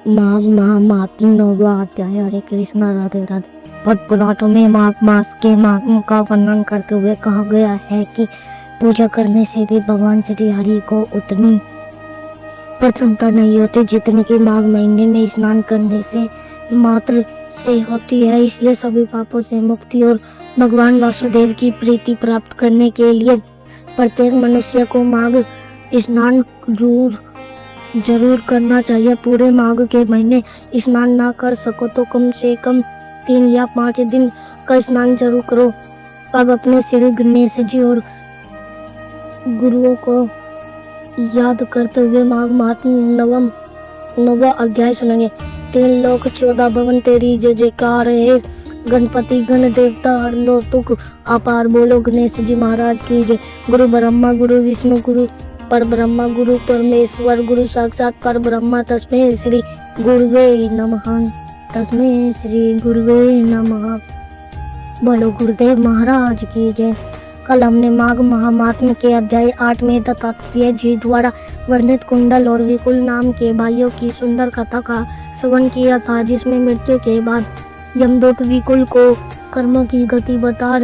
माघ माह मातृ नौवा अध्याय। हरे कृष्णा, राधे राधे। पद्म पुराणों में माघ मास के महात्म्य का वर्णन करते हुए कहा गया है कि पूजा करने से भी भगवान श्री हरि को उतनी प्रसन्नता नहीं होती जितनी कि माघ महीने में स्नान करने से मात्र से होती है। इसलिए सभी पापों से मुक्ति और भगवान वासुदेव की प्रीति प्राप्त करने के लिए प्रत्येक मनुष्य को माघ स्नान जरूर करना चाहिए। पूरे माघ के महीने स्नान ना कर सको तो कम से कम 3 या 5 दिन का स्नान जरूर करो। अब अपने श्री गणेश जी और गुरुओं को याद करते हुए माघ माह नवा अध्याय सुनेंगे। 3 लोक 14 भवन तेरी जय जयकार है। गणपति गण देवता हर लो तुक अपार। बोलो गणेश जी महाराज की जय। गुरु ब्रह्मा गुरु विष्णु गुरु पर ब्रह्मा गुरु परमेश्वर गुरु साक्षात पर ब्रह्मा तस्मै श्री गुरुवे नमः। तस्मै श्री गुरुवे नमः। बोलो गुरुदेव महाराज की जय। कल हमने माघ महात्म्य के अध्याय 8 में दत्तात्रेय जी द्वारा वर्णित कुंडल और विकुल नाम के भाइयों की सुंदर कथा का श्रवण किया था, जिसमें मृत्यु के बाद यमदूत विकुल को कर्मों की गति बता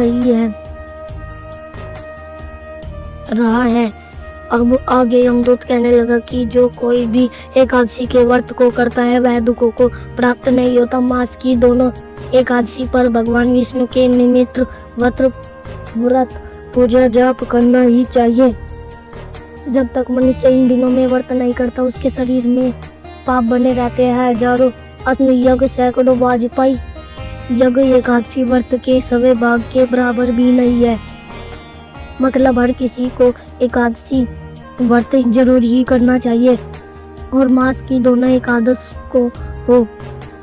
रहा है। अब आगे यमदूत कहने लगा कि जो कोई भी एकादशी के व्रत को करता है वह दुखों को प्राप्त नहीं होता। मास की दोनों एकादशी पर भगवान विष्णु के निमित्त व्रत पूजा जाप करना ही चाहिए। जब तक मनुष्य इन दिनों में व्रत नहीं करता उसके शरीर में पाप बने रहते हैं। हजारों अश्व यज्ञ, सैकड़ों वाजपेयी यज्ञ एकादशी व्रत के 100 भाग के बराबर भी नहीं है। मतलब हर किसी को एकादशी व्रत जरूर ही करना चाहिए और मास की दोनों एकादश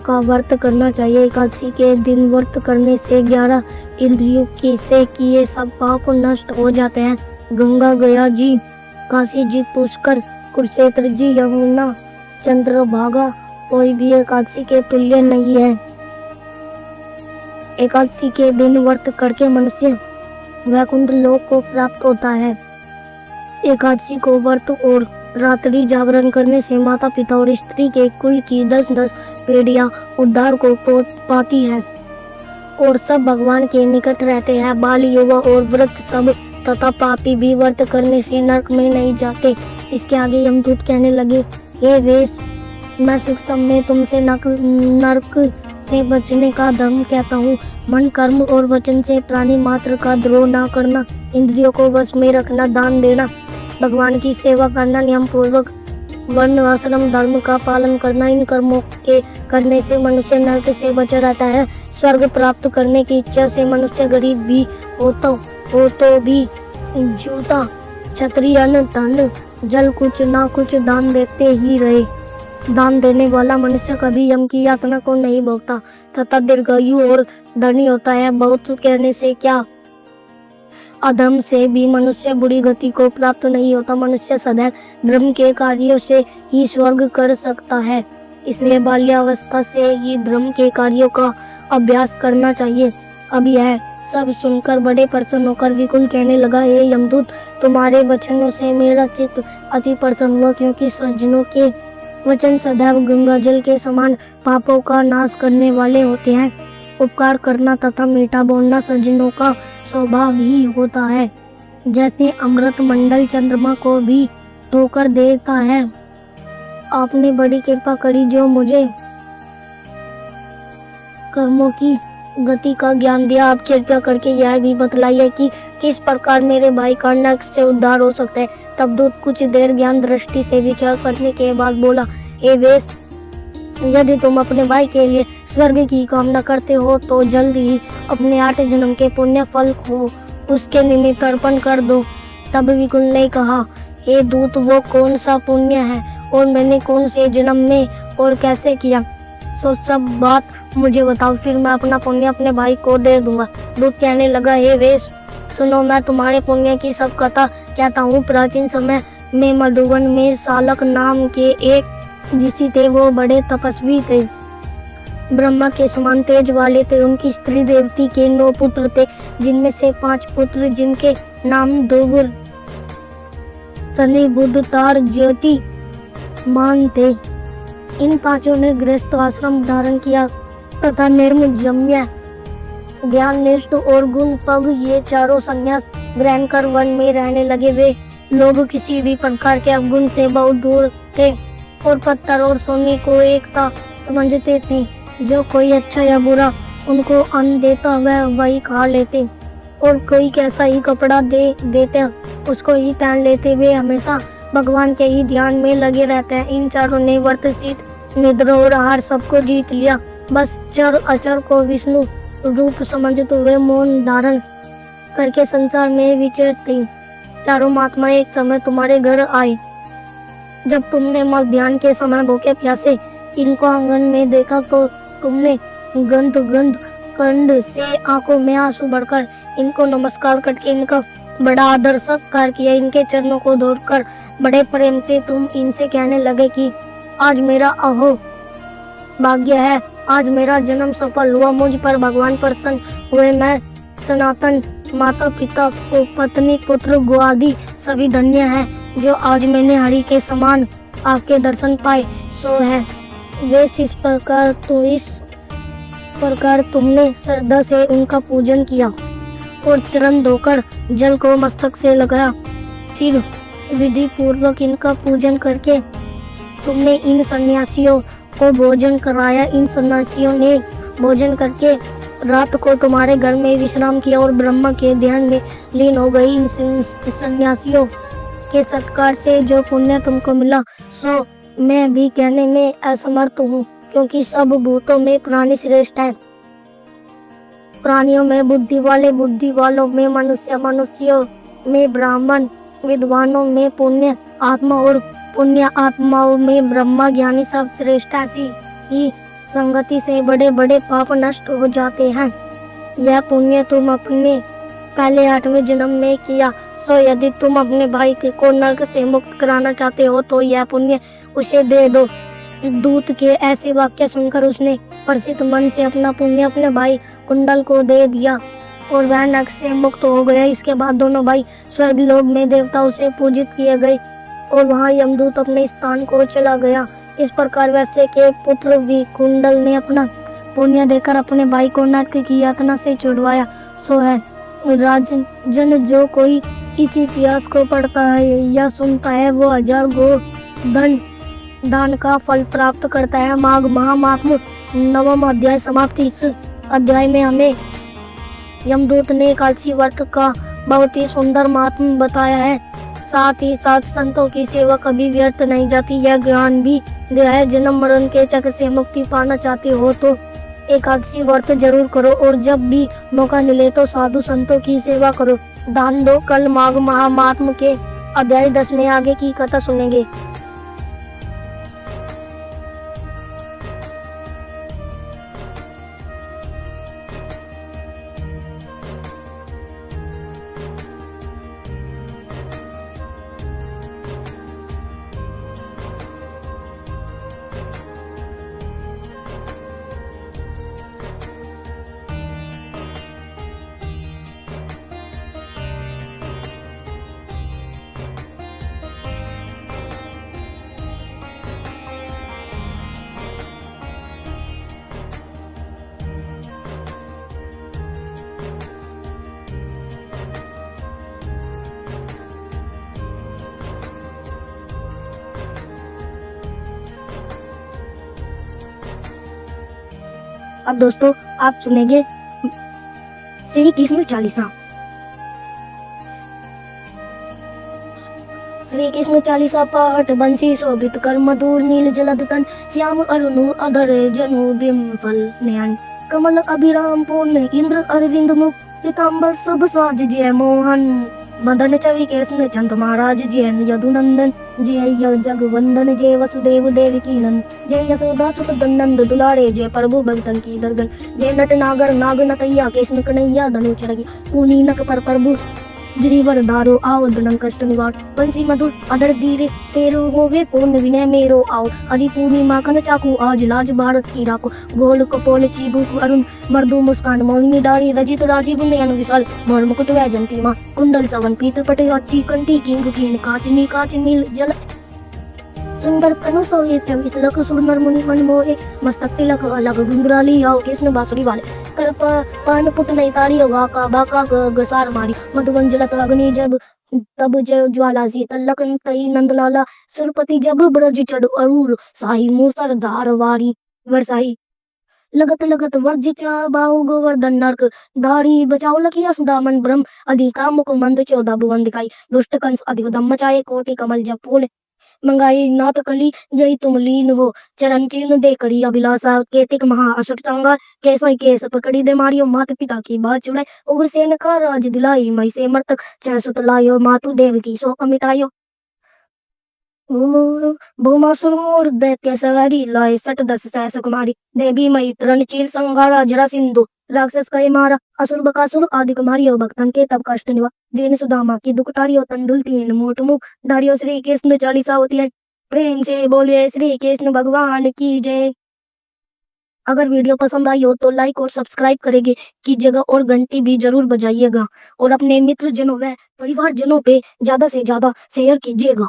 का व्रत करना चाहिए। एकादशी के दिन व्रत करने से 11 इंद्रियों से किए सब पाप नष्ट हो जाते हैं। गंगा गया जी, काशी जी, पुष्कर, कुरुक्षेत्र जी, यमुना, चंद्रभागा कोई भी एकादशी के तुल्य नहीं है। एकादशी के दिन व्रत करके मनुष्य वैकुंठ लोक को प्राप्त होता है। एकादशी को व्रत और रात्रि जागरण करने से माता पिता और स्त्री के कुल की 10-10 पीढ़ियां उद्धार को पाती है और सब भगवान के निकट रहते हैं। बाल, युवा और वृद्ध सब तथा पापी भी व्रत करने से नरक में नहीं जाते। इसके आगे यमदूत कहने लगे, हे वेश, मैं सूक्ष्म में तुमसे नरक से बचने का धर्म कहता हूँ। मन, कर्म और वचन से प्राणी मात्र का द्रोह न करना, इंद्रियों को वश में रखना, दान देना, भगवान की सेवा करना, नियम पूर्वक वर्ण आश्रम धर्म का पालन करना, इन कर्मों के करने से मनुष्य नरक से बचा रहता है। स्वर्ग प्राप्त करने की इच्छा से मनुष्य गरीब भी हो तो भी जूता, छतरी, अन्न, धन, जल कुछ ना कुछ दान देते ही रहे। दान देने वाला मनुष्य कभी यम की यातना को नहीं भोगता तथा दीर्घायु और धनी होता है। बहुत कहने से क्या, अधर्म से भी मनुष्य बुरी गति को प्राप्त नहीं होता। मनुष्य सदैव धर्म के कार्यों से ही स्वर्ग कर सकता है। इसलिए बाल्यावस्था से ही धर्म के कार्यों का अभ्यास करना चाहिए। अब यह सब सुनकर बड़े प्रसन्न होकर विकुल कहने लगा, हे यमदूत, तुम्हारे वचनों से मेरा चित्त अति प्रसन्न हुआ, क्योंकि सज्जनों के वचन सदैव गंगा जल के समान पापों का नाश करने वाले होते हैं। उपकार करना तथा मीठा बोलना सज्जनों का स्वभाव ही होता है। जैसे अमृत मंडल चंद्रमा को भी धोकर देता है। आपने बड़ी कृपा करी जो मुझे कर्मों की गति का ज्ञान दिया। आप कृपया करके यह भी बतलाइए कि किस प्रकार मेरे भाई का नरक से उद्धार हो सकता है। तब दूत कुछ देर ज्ञान दृष्टि से विचार करने के बाद बोला, हे वेश, यदि तुम अपने भाई के लिए स्वर्ग की कामना करते हो तो जल्द ही अपने 8 जन्म के पुण्य फल को उसके निमित्त अर्पण कर दो। तब विकुल ने कहा, हे दूत, वो कौन सा पुण्य है और मैंने कौन से जन्म में और कैसे किया, सो सब बात मुझे बताओ, फिर मैं अपना पुण्य अपने भाई को दे दूंगा। दूत कहने लगा, हे वेश, सुनो, मैं तुम्हारे पुण्य की सब कथा कहता हूँ। प्राचीन समय में मधुवन में सालक नाम के एक ऋषि थे। वो बड़े तपस्वी थे, ब्रह्मा के समान तेज वाले थे। उनकी स्त्री देवती के 9 पुत्र थे, जिनमें से 5 पुत्र जिनके नाम ध्रुव, शनि, बुध, तार, ज्योति मान थे इन पांचों ने गृहस्थ आश्रम धारण किया तथा निर्मजम्य ज्ञाननिष्ठ और गुण पग ये चारों संन्यास ग्रहण कर वन में रहने लगे। वे लोग किसी भी प्रकार के अवगुण से बहुत दूर थे और पत्थर और सोने को एक सा समझते थे। जो कोई अच्छा या बुरा उनको अन्न देता वह वही खा लेते और कोई कैसा ही कपड़ा दे देते उसको ही पहन लेते। वे हमेशा भगवान के ही ध्यान में लगे रहते हैं। इन चारों ने व्रत शीत निद्रा और आहार सबको जीत लिया। बस चर अचर को विष्णु रूप समझते हुए मौन धारण करके संसार में विचरते। चारों महात्मा एक समय तुम्हारे घर आए। जब तुमने मध्याह्न के समय भूखे प्यासे इनको आंगन में देखा तो तुमने गंध कंड से आंखों में आंसू भरकर इनको नमस्कार करके इनका बड़ा आदर सत्कार किया। इनके चरणों को धोकर बड़े प्रेम से तुम इनसे कहने लगे कि आज मेरा अहो भाग्य है, आज मेरा जन्म सफल हुआ, मुझ पर भगवान प्रसन्न हुए। मैं सनातन माता पिता पत्नी पुत्र गुआदि सभी धन्य हैं जो आज मैंने हरि के समान आपके दर्शन पाए सो है। वे इस प्रकार तुमने श्रद्धा से उनका पूजन किया और चरण धोकर जल को मस्तक से लगाया। फिर विधि पूर्वक इनका पूजन करके तुमने इन सन्यासियों को भोजन कराया। इन सन्यासियों ने भोजन करके रात को तुम्हारे घर में विश्राम किया और ब्रह्मा के ध्यान में लीन हो गई। इन सन्यासियों के सत्कार से जो पुण्य तुमको मिला सो मैं भी कहने में असमर्थ हूँ, क्योंकि सब भूतों में प्राणी श्रेष्ठ है। प्राणियों में बुद्धि वाले, बुद्धि वालों में मनुष्य, मनुष्यों में ब्राह्मण, विद्वानों में पुण्य आत्मा और पुण्य आत्माओं में ब्रह्मा ज्ञानी सब श्रेष्ठ। ऐसी ही संगति से बड़े बड़े पाप नष्ट हो जाते हैं। यह पुण्य तुम अपने पहले 8वें जन्म में किया सो यदि तुम अपने भाई को नरक से मुक्त कराना चाहते हो तो यह पुण्य उसे दे दो। दूत के ऐसे वाक्य सुनकर उसने प्रसिद्ध मन से अपना पुण्य अपने भाई कुंडल को दे दिया और वह नरक से मुक्त हो गया। इसके बाद दोनों भाई स्वर्ग लोक में देवताओं से पूजित किए गए और वहां यमदूत अपने स्थान को चला गया। इस प्रकार वैसे के पुत्र भी कुंडल ने अपना पुण्य देकर अपने भाई को नरक की यातना से छुड़वाया सो है। राजन, जो कोई इस इतिहास को पढ़ता है या सुनता है वो 1000 गो दान का फल प्राप्त करता है। माघ महात्म 9वां अध्याय समाप्ति। इस अध्याय में हमें यमदूत ने एकादशी व्रत का बहुत ही सुंदर महात्म बताया है। साथ ही साथ संतों की सेवा कभी व्यर्थ नहीं जाती। यह ज्ञान भी दिया है। जन्म मरण के चक्र से मुक्ति पाना चाहते हो तो एकादशी व्रत जरूर करो और जब भी मौका मिले तो साधु संतों की सेवा करो, दान दो। कल माघ महात्म के अध्याय 10 में आगे की कथा सुनेंगे। अब दोस्तों आप सुनेंगे श्री कृष्ण चालीसा। श्री कृष्ण चालीसा पाठ बंसी शोभित कर मधुर नील जलद तन श्याम अरुणु अधर जनु बिम्फल नयन कमल अभिराम पूर्ण इंद्र अरविंद मुख पीताम्बर शुभ साज जय मोहन मदन चवि कृष्ण चंद महाराज जय यदुनंदन जय जगवंदन जय वसुदेव देवकी नंद जय यशोदा सुत नंद दुलारे जय प्रभु भक्तन की दरगन जय नट नागर नाग नटैया कृष्ण कन्हैया धनु चरगी पूनी नक पर प्रभु गिरिवर दारो आओ दनंग कष्ट निवार बंसी मधुर अदर धीरे तेरो होवे पूर्ण विनय मेरो आओ हरि पूर्णी माखन चाकू आज लाज भारत की राको गोल कपोल चीबू अरुण मर्दू मुस्कान मोहिनी डारी रजित राजीव नयन विशाल मोर मुकुट वैजंती मां कुंडल सवन पीत पटे अच्छी कंठी किंग कीन काचनी नील जल सुंदर कनु सोहित वितलक सुंदर मुनि मन मोहे मस्तक तिलक अलग घुंघराली आओ कृष्ण बांसुरी वाले कर पान पुत नहीं तारी वाका बाका गसार मारी मधुबन जलत अग्नि जब तब ज्वाला सी तलक तई नंदलाला सुरपति जब ब्रज चढ़ अरूर साही मूसर धार वारी वर्षाई लगत लगत वर्जिचा बाहु गोवर्धन नरक धारी बचाओ लखिया सुदामन ब्रह्म अधिका मुख मंद चौदह भुवन दिखाई दुष्ट कंस अधिक दम मचाए कोटि कमल जब फूल मंगाई नाथ कली यही तुम लीन हो चरण चिन्ह दे करी अभिलाषा केतिक महा असुर संगार कैसो केस पकड़ी दे मारियो मात पिता की बात छुड़ाई उग्रसेन का राज दिलाई मई से मर्तक छह सुत लायो मातु देव की शोक मिटायो भूमासुर मोर दैत्य सवारी लाए सट दस सहस कुमारी देवी मई तरण चील संहारा जरा सिंधु राक्षस कहे मारा असुर बकासुर आदि कुमारियो भक्तन के तब कष्ट निवा दीन सुदामा की दुखटारियो तंदुल तीन मोट मुख धारियो श्री कृष्ण चालीसा होती है प्रेम से बोलिए श्री कृष्ण भगवान की जय। अगर वीडियो पसंद आई हो तो लाइक और सब्सक्राइब करेंगे कीजिएगा और घंटी भी जरूर बजाइएगा और अपने मित्र जनों व परिवार जनों पे ज्यादा से ज्यादा शेयर कीजिएगा।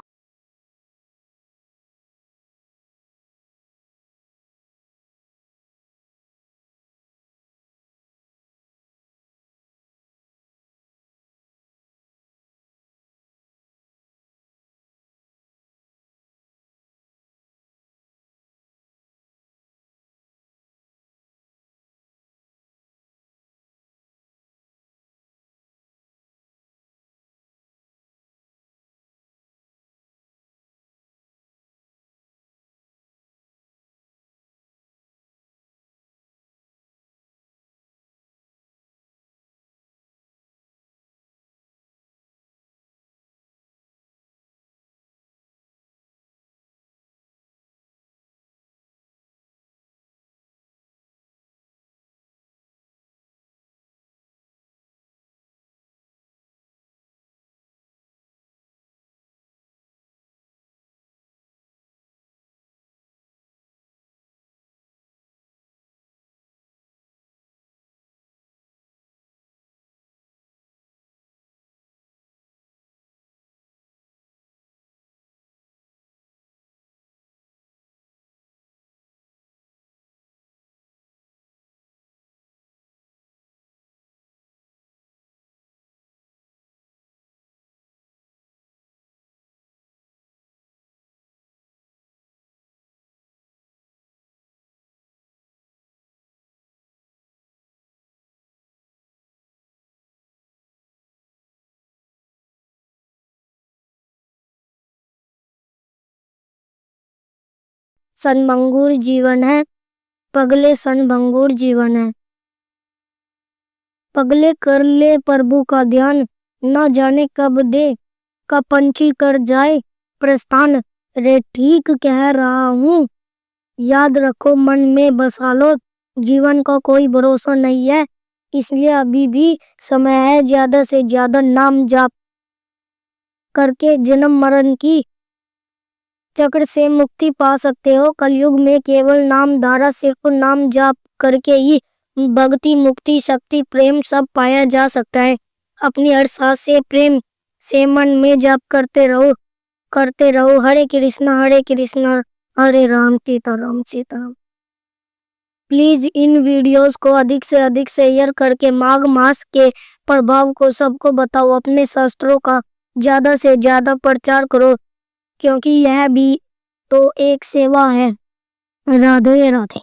सनभंगुर जीवन है पगले सनभंगुर जीवन है पगले कर ले प्रभु का ध्यान न जाने कब दे कब पंछी कर जाए प्रस्थान रे ठीक कह रहा हूँ याद रखो मन में बसा लो जीवन का कोई भरोसा नहीं है इसलिए अभी भी समय है ज्यादा से ज्यादा नाम जाप करके जन्म मरण की चक्र से मुक्ति पा सकते हो। कलयुग में केवल नाम धारा सिर्फ नाम जाप करके ही भक्ति मुक्ति शक्ति प्रेम सब पाया जा सकता है। अपनी हर सांस से प्रेम से मन में जाप करते रहो हरे कृष्णा हरे राम सीताराम। प्लीज इन वीडियोस को अधिक से अधिक शेयर करके माघ मास के प्रभाव को सबको बताओ अपने शास्त्रों का ज्यादा से ज्यादा प्रचार करो क्योंकि यह भी तो एक सेवा है। राधे राधे।